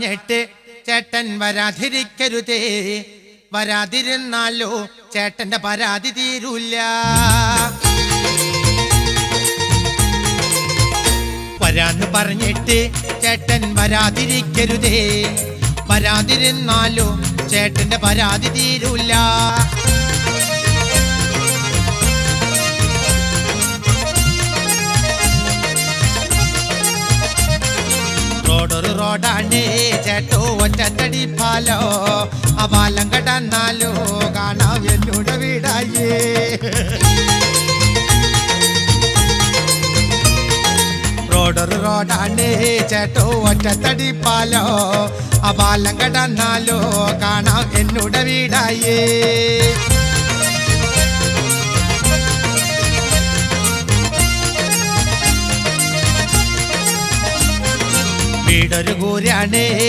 ഞെട്ട് ചേട്ടൻ വരാതിരിക്കരുതേ, വരാതിരുന്നാലോ ചേട്ടന്റെ പരാതി തീരൂല്ല. വരാന്ന് പറഞ്ഞിട്ട് ചേട്ടൻ വരാതിരിക്കരുതേ, വരാതിരുന്നാലോ ചേട്ടന്റെ പരാതി തീരൂല്ല. റോഡൊരു റോഡാണ് ചേട്ടോ, ഒറ്റത്തടി പാലോ, ആ പാലം കടന്നാലോ കാണാം എന്നോട് വീടായേ. റോഡൊരു റോഡാണ് ചേട്ടോ, ഒറ്റത്തടി പാലോ, ആ പാലം കടന്നാലോ കാണാം എന്നോട് വീടായേ. വീടൊരു കൂരാണ്